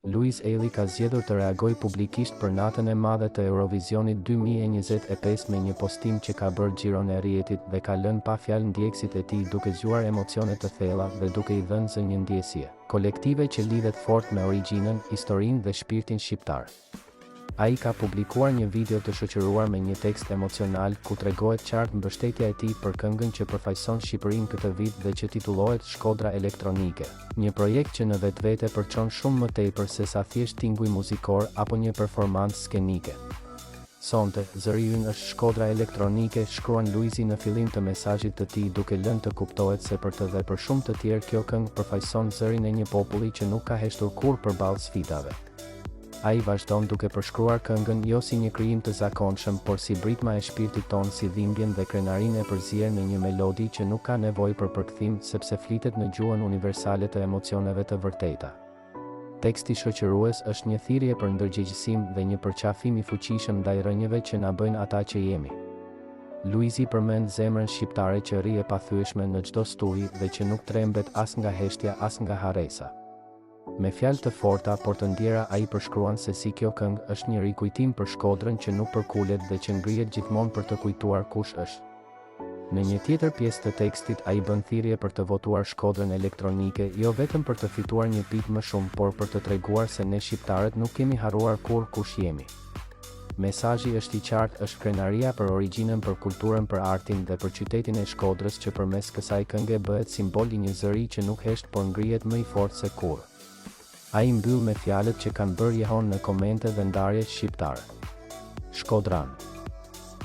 Luiz Eli ka zgjedhur të reagojë publikisht për natën e madhe të Eurovisionit 2025 me një postim që ka bërë xhiron e rrjetit dhe ka lënë pa fjalë ndjekësit e tij duke zgjuar emocione të thella dhe duke i dhënë zë një ndjesie kolektive që lidhet fort me origjinën, historinë dhe shpirtin shqiptar. Ai ka publikuar një video të shoqëruar me një tekst emocional ku tregohet qartë mbështetja e tij për këngën që përfaqëson Shqipërinë këtë vit dhe që titullohet Shkodra Elektronike, një projekt që në vetvete përçon shumë më tepër se sa thjesht tinguj muzikor apo një performancë skenike. Sonte, zëri ynë është shkodra elektronike, shkruan Luizi në fillim të mesazhit të tij duke lënë të kuptohet se për të dhe për shumë të tjerë kjo këngë përfaqëson zërin e një populli që nuk ka heshtur kurrë përballë sfidave. Ai vazhdon duke përshkruar këngën jo si një krijim të zakonshëm, por si britma e shpirtit tonë, si dhimbjen dhe krenarinë e përzier në një melodi që nuk ka nevojë për përkthim sepse flitet në gjuhën universale të emocioneve të vërteta. Teksti shoqërues është një thirrje për ndërgjegjësim dhe një përqafim i fuqishëm ndaj rrënjeve që na bëjnë ata që jemi. Luizi përmend zemrën shqiptare që rri e pathyeshme në çdo stuhi dhe që nuk trembet as nga heshtja as nga harresa. Me fjalë të forta por të ndjera ai përshkruan se si kjo këngë është një rikujtim për Shkodrën që nuk përkulet dhe që ngrihet gjithmonë për të kujtuar kush është. Në një tjetër pjesë të tekstit ai bën thirrje për të votuar Shkodrën Elektronike, jo vetëm për të fituar një pikë më shumë, por për të treguar se ne shqiptarët nuk kemi harruar kurrë kush jemi. Mesazhi është i qartë, është krenaria për origjinën, për kulturën, për artin dhe për qytetin e Shkodrës që përmes kësaj këngë bëhet simbol i një zëri që nuk hesht por ngrihet më i fortë se kurrë. Ai mbyll me fjalët që kanë bërë jehon në komente dhe ndarjet shqiptare. Shkodran.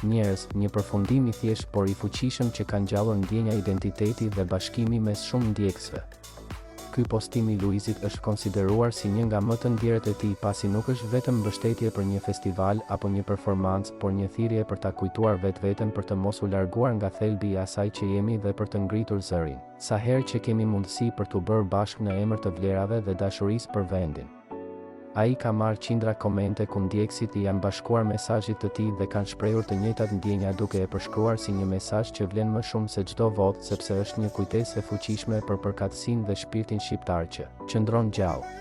Njerëz, një përfundim i thjesht por i fuqishëm që ka ngjallur ndjenja identiteti dhe bashkimi mes shumë ndjekësve. Ky postim i Luizit është konsideruar si një nga më të ndjerët e tij pasi nuk është vetëm mbështetje për një festival apo një performancë, por një thirrje për ta kujtuar vetveten për të mos u larguar nga thelbi i asaj që jemi dhe për të ngritur zërin. Sa herë që kemi mundësi për t'u bërë bashkë në emër të vlerave dhe dashurisë për vendin. Ai ka marrë qindra komente ku ndjekësit i janë bashkuar mesazhit të tij dhe kanë shprehur të njëjtat ndjenja duke e përshkruar si një mesazh që vlen më shumë se çdo votë sepse është një kujtesë e fuqishme për përkatësinë dhe shpirtin shqiptar që qëndron gjallë.